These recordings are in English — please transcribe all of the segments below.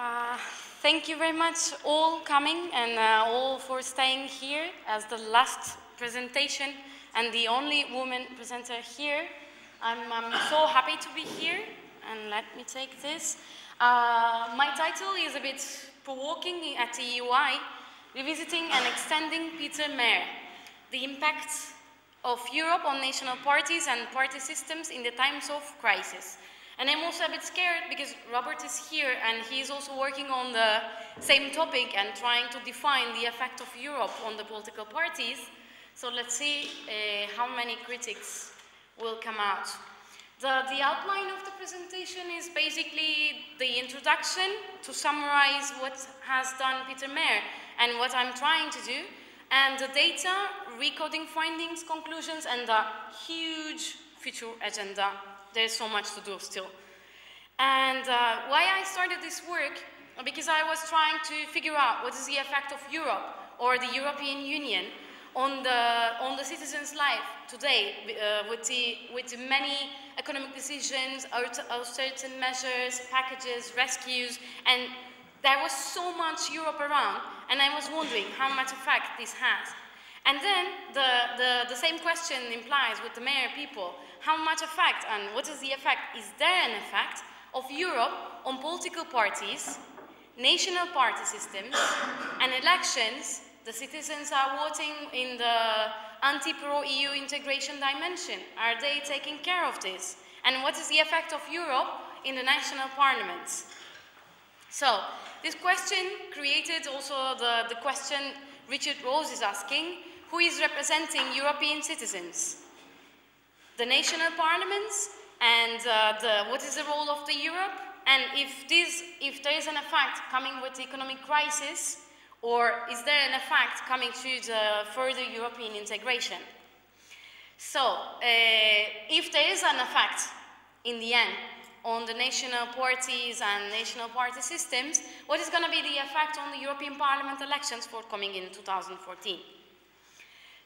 Uh, Thank you very much all coming and all for staying here as the last presentation and the only woman presenter here. I'm so happy to be here, and let me take this. My title is a bit provoking at the EUI, Revisiting and Extending Peter Mair, the impact of Europe on national parties and party systems in the times of crisis. And I'm also a bit scared because Robert is here and he's also working on the same topic and trying to define the effect of Europe on the political parties. So let's see how many critics will come out. The outline of the presentation is basically the introduction to summarize what has done Peter Mair and what I'm trying to do, and the data, recoding findings, conclusions, and the huge future agenda. There's so much to do still. And why I started this work? Because I was trying to figure out what is the effect of Europe or the European Union on the citizens' life today with the many economic decisions, austerity measures, packages, rescues, and there was so much Europe around, and I was wondering how much effect this has. And then the same question implies with the Mair people, how much effect and what is the effect? Is there an effect of Europe on political parties, national party systems, and elections? The citizens are voting in the anti-pro-EU integration dimension. Are they taking care of this? And what is the effect of Europe in the national parliaments? So, this question created also the question Richard Rose is asking, who is representing European citizens? The national parliaments, and what is the role of the Europe? And if there is an effect coming with the economic crisis, or is there an effect coming to the further European integration? So, if there is an effect in the end on the national parties and national party systems, what is going to be the effect on the European Parliament elections forthcoming in 2014?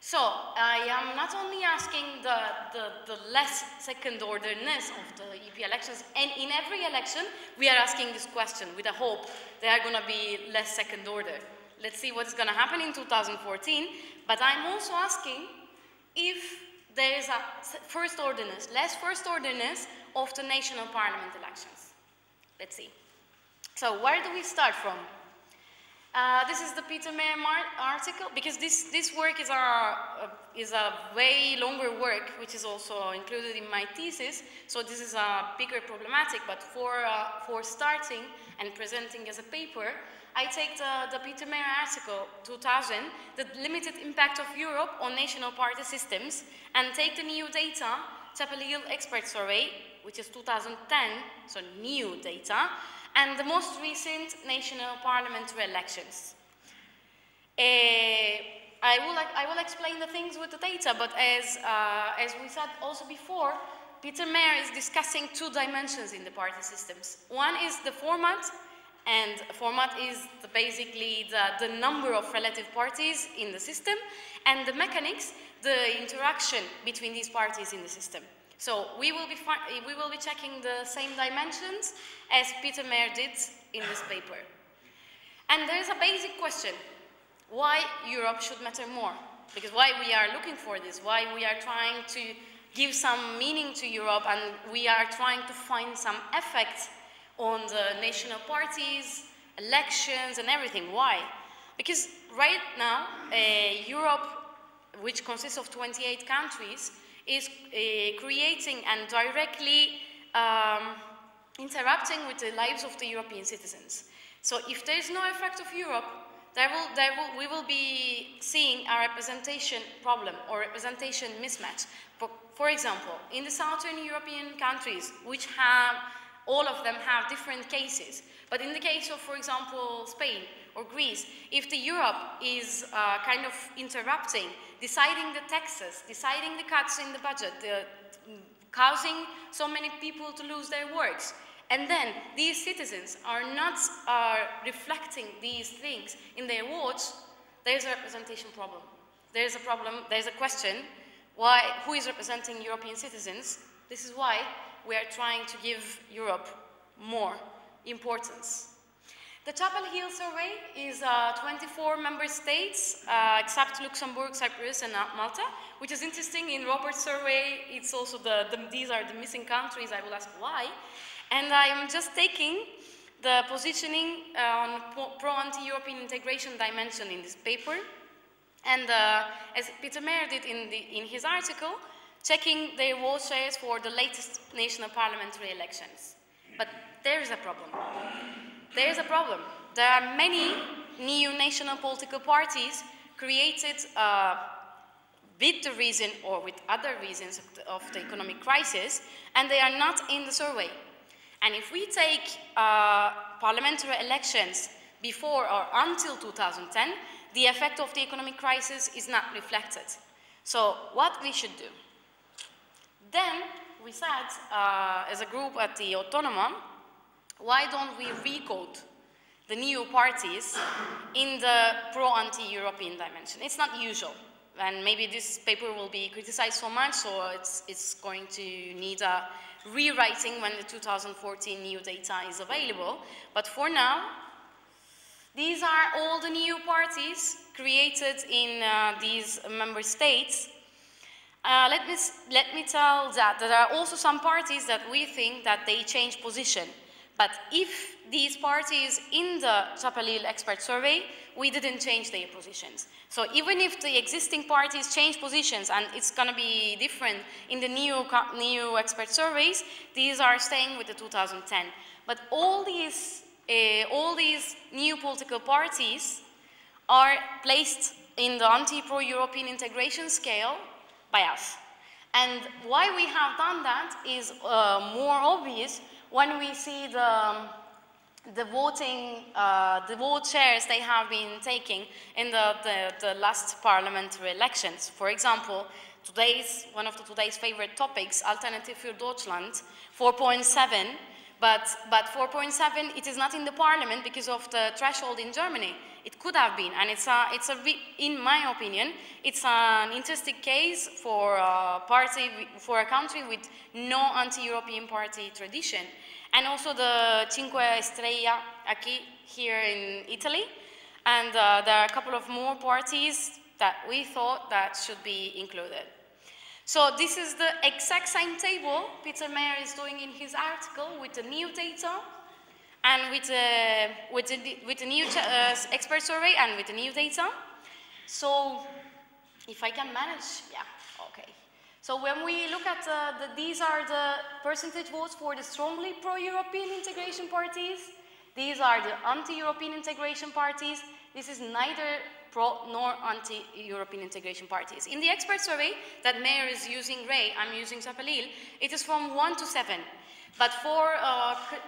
So, I am not only asking the less second-orderness of the EP elections, and in every election, we are asking this question with the hope they are going to be less second-order. Let's see what is going to happen in 2014, but I'm also asking if there is a first-orderness, less first-orderness of the national parliament elections. Let's see. So, where do we start from? This is the Peter Mair article, because this work is a way longer work, which is also included in my thesis. So this is a bigger problematic, but for starting and presenting as a paper, I take the Peter Mair article 2000, the limited impact of Europe on national party systems, and take the new data, Chapel Hill expert survey, which is 2010, so new data, and the most recent national parliamentary elections. I will explain the things with the data, but as we said also before, Peter Mair is discussing two dimensions in the party systems. One is the format, and format is basically the number of relative parties in the system, and the mechanics, the interaction between these parties in the system. So we will be checking the same dimensions as Peter Mair did in this paper. And there is a basic question, why Europe should matter more? Because why we are looking for this, why we are trying to give some meaning to Europe, and we are trying to find some effect on the national parties, elections, and everything. Why? Because right now, Europe, which consists of 28 countries, is creating and directly interrupting with the lives of the European citizens. So if there is no effect of Europe, we will be seeing a representation problem or representation mismatch. For example, in the Southern European countries, which all of them have different cases, but in the case of, for example, Spain or Greece, if the Europe is kind of interrupting, deciding the taxes, deciding the cuts in the budget, causing so many people to lose their works, and then these citizens are not reflecting these things in their votes, there's a representation problem. There's a problem, there's a question, who is representing European citizens? This is why we are trying to give Europe more importance. The Chapel Hill survey is 24 member states, except Luxembourg, Cyprus, and Malta, which is interesting. In Robert's survey, it's also these are the missing countries. I will ask why. And I am just taking the positioning on pro-anti-European integration dimension in this paper. And as Peter Mair did in his article, checking their vote shares for the latest national parliamentary elections. But there is a problem. There is a problem. There are many new national political parties created with the reason or with other reasons of the economic crisis, and they are not in the survey. And if we take parliamentary elections before or until 2010, the effect of the economic crisis is not reflected. So what we should do? Then we said, as a group at the Autonoma, why don't we recode the new parties in the pro-anti-European dimension? It's not usual, and maybe this paper will be criticized so much, so it's going to need a rewriting when the 2014 new data is available. But for now, these are all the new parties created in these member states. Let me tell that there are also some parties that we think that they change position. But if these parties in the Chapel Hill expert survey, we didn't change their positions. So even if the existing parties change positions, and it's going to be different in the new expert surveys, these are staying with the 2010. But all these new political parties are placed in the anti-pro-European integration scale by us. And why we have done that is more obvious when we see the vote shares they have been taking in the last parliamentary elections. For example, one of today's favorite topics, Alternative für Deutschland, 4.7, but 4.7, it is not in the parliament because of the threshold in Germany. It could have been, and in my opinion, it's an interesting case for a country with no anti-European party tradition. And also the Cinque Stelle here in Italy. And there are a couple of more parties that we thought that should be included. So this is the exact same table Peter Mair is doing in his article with the new data and with the new expert survey and with the new data. So if I can manage, yeah, okay. So when we look at these are the percentage votes for the strongly pro-European integration parties. These are the anti-European integration parties. This is neither pro nor anti-European integration parties. In the expert survey that Mair is using Ray, I'm using Chapel Hill, it is from 1 to 7. But for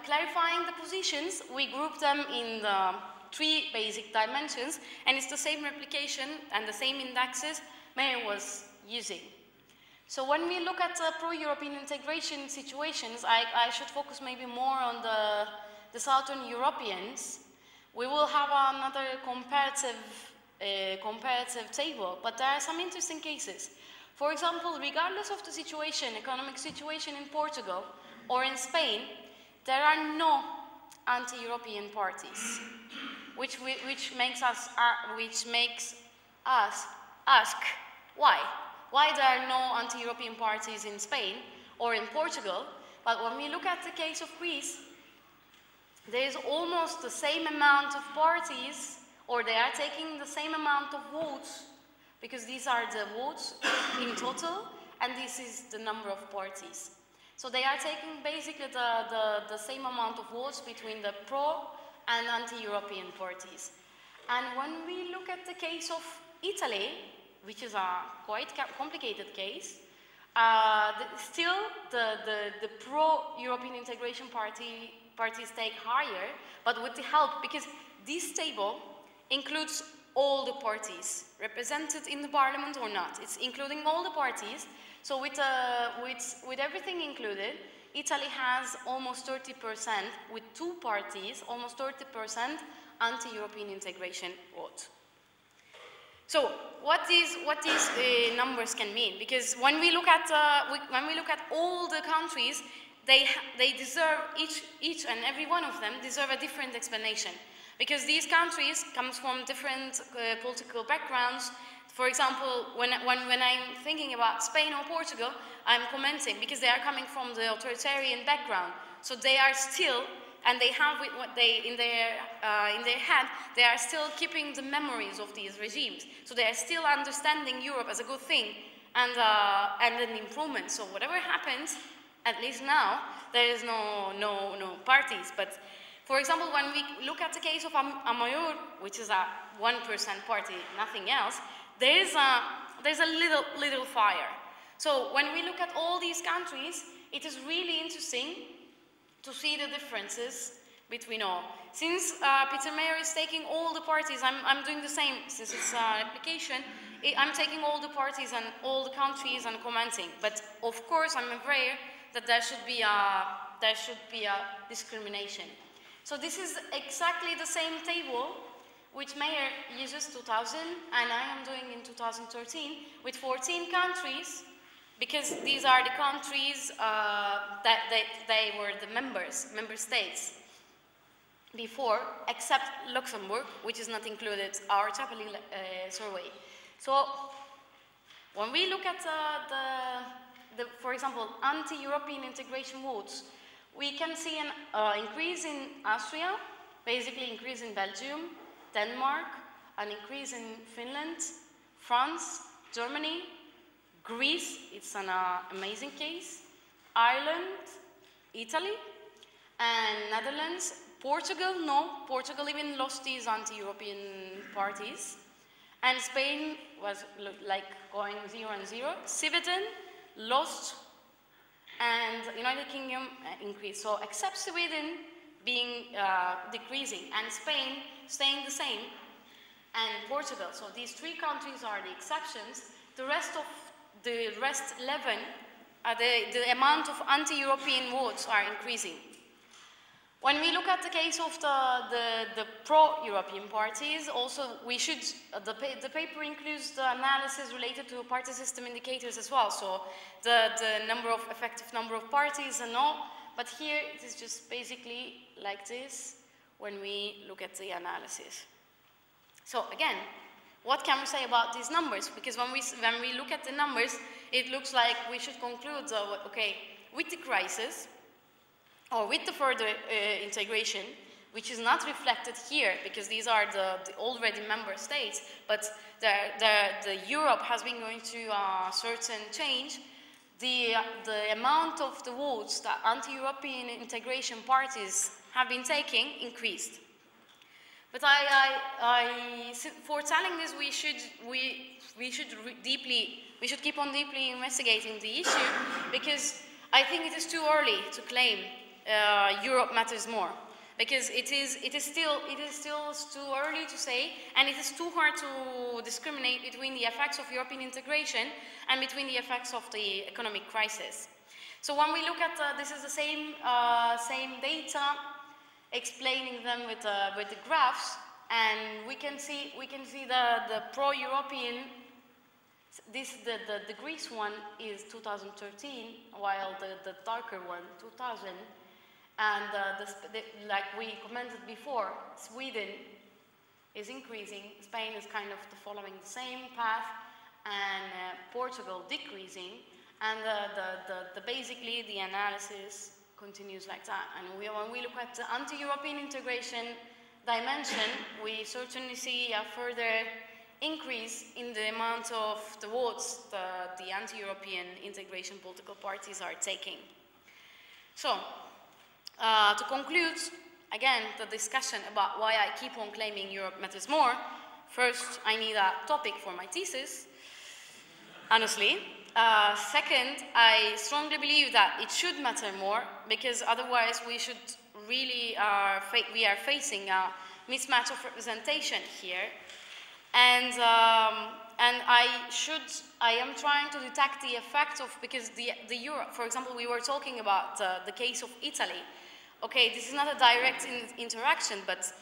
clarifying the positions, we group them in the 3 basic dimensions, and it's the same replication and the same indexes Mair was using. So when we look at pro-European integration situations, I should focus maybe more on the Southern Europeans. We will have another comparative table, but there are some interesting cases. For example, regardless of the situation, economic situation in Portugal or in Spain, there are no anti-European parties, which makes us ask why. Why there are no anti-European parties in Spain or in Portugal, but when we look at the case of Greece, there is almost the same amount of parties, or they are taking the same amount of votes, because these are the votes in total, and this is the number of parties. So they are taking basically the same amount of votes between the pro and anti-European parties. And when we look at the case of Italy, which is a quite complicated case, still the pro-European integration parties take higher, but with the help, because this table includes all the parties represented in the parliament or not. It's including all the parties. So with everything included, Italy has almost 30%, with 2 parties, almost 30% anti-European integration vote. So what these numbers can mean, because when we look at all the countries, they deserve each and every one of them deserve a different explanation. Because these countries come from different political backgrounds. For example, when I'm thinking about Spain or Portugal, I'm commenting because they are coming from the authoritarian background. So they are still, and they have what they in their head, they are still keeping the memories of these regimes. So they are still understanding Europe as a good thing and an improvement. So whatever happens, at least now, there is no parties. But for example, when we look at the case of Mair, which is a 1% party, nothing else, there's a little fire. So when we look at all these countries, it is really interesting to see the differences between all. Since Peter Mair is taking all the parties, I'm doing the same since it's an application. I'm taking all the parties and all the countries and commenting. But of course, I'm aware that there should be a discrimination. So this is exactly the same table which Mair uses 2000 and I am doing in 2013 with 14 countries, because these are the countries that they were the member states before, except Luxembourg, which is not included our Chapeli survey. So when we look at for example, anti-European integration votes, we can see an increase in Austria, basically increase in Belgium, Denmark, an increase in Finland, France, Germany, Greece, it's an amazing case, Ireland, Italy, and Netherlands. Portugal, no, Portugal even lost these anti-European parties. And Spain was like going 0 and 0. Sweden lost, and United Kingdom increased. So except Sweden being decreasing, and Spain staying the same, and Portugal. So these three countries are the exceptions. The rest 11, the amount of anti-European votes are increasing. When we look at the case of the pro-European parties, also we should, the paper includes the analysis related to party system indicators as well. So the effective number of parties and all, but here it is just basically like this when we look at the analysis. So again, what can we say about these numbers? Because when we look at the numbers, it looks like we should conclude, okay, with the crisis, or with the further integration, which is not reflected here, because these are the already member states, but the Europe has been going through a certain change, the amount of the votes that anti-European integration parties have been taking increased. But for telling this, we should keep on deeply investigating the issue, because I think it is too early to claim Europe matters more, because it is still too early to say, and it is too hard to discriminate between the effects of European integration and between the effects of the economic crisis. So when we look at this is the same data, explaining them with the graphs, and we can see the pro-European. The Greece one is 2013, while the darker one 2000. And like we commented before, Sweden is increasing, Spain is kind of following the same path, and Portugal decreasing, and basically the analysis continues like that. And when we look at the anti-European integration dimension, we certainly see a further increase in the amount of the votes the anti-European integration political parties are taking. So, to conclude, again, the discussion about why I keep on claiming Europe matters more, first, I need a topic for my thesis, honestly. Second, I strongly believe that it should matter more, because otherwise we should really, we are facing a mismatch of representation here. And I am trying to detect the effect of, because the Europe, for example, we were talking about the case of Italy. Okay, this is not a direct interaction, but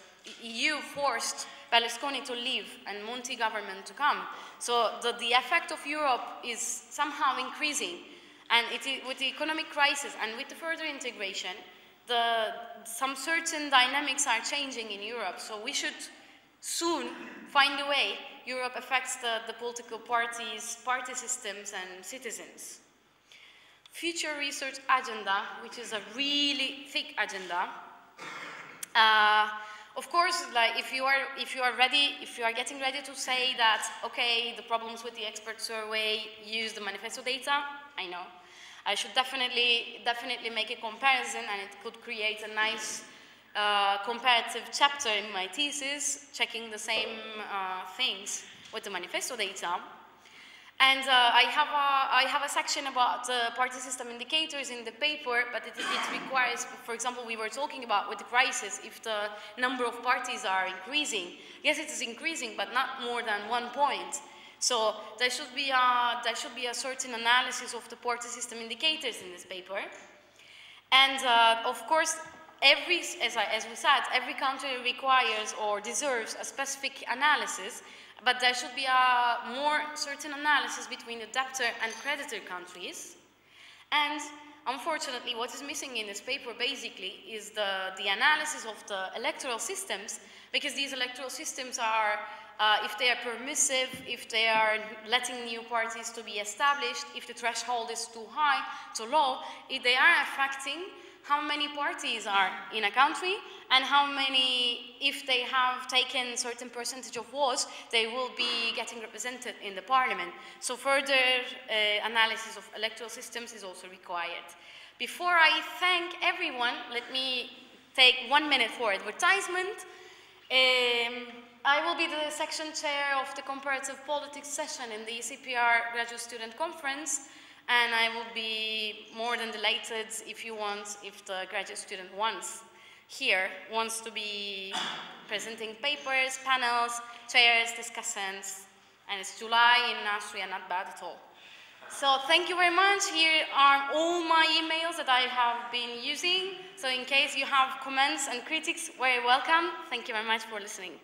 EU forced Berlusconi to leave and Monti government to come. So the effect of Europe is somehow increasing. And with the economic crisis and with the further integration, some certain dynamics are changing in Europe, so we should soon find a way Europe affects the political parties, party systems, and citizens. Future research agenda, which is a really thick agenda. Of course, like if you are getting ready to say that, okay, the problems with the expert survey use the manifesto data, I know. I should definitely make a comparison, and it could create a nice comparative chapter in my thesis, checking the same things with the manifesto data. And I have a section about party system indicators in the paper, but it requires, for example, we were talking about with the crisis, if the number of parties are increasing. Yes, it is increasing, but not more than 1 point. So there should be a certain analysis of the party system indicators in this paper. And of course, as we said, every country requires or deserves a specific analysis, but there should be a more certain analysis between the debtor and creditor countries. And unfortunately, what is missing in this paper basically is the analysis of the electoral systems, because these electoral systems are, if they are permissive, if they are letting new parties to be established, if the threshold is too high, too low, they are affecting how many parties are in a country, and how many, if they have taken certain percentage of votes, they will be getting represented in the parliament. So further analysis of electoral systems is also required. Before I thank everyone, let me take 1 minute for advertisement. I will be the section chair of the comparative politics session in the ECPR Graduate Student Conference. And I will be more than delighted if the graduate student wants to be presenting papers, panels, chairs, discussants, and it's July in Austria, not bad at all. So thank you very much. Here are all my emails that I have been using. So in case you have comments and critics, very welcome. Thank you very much for listening.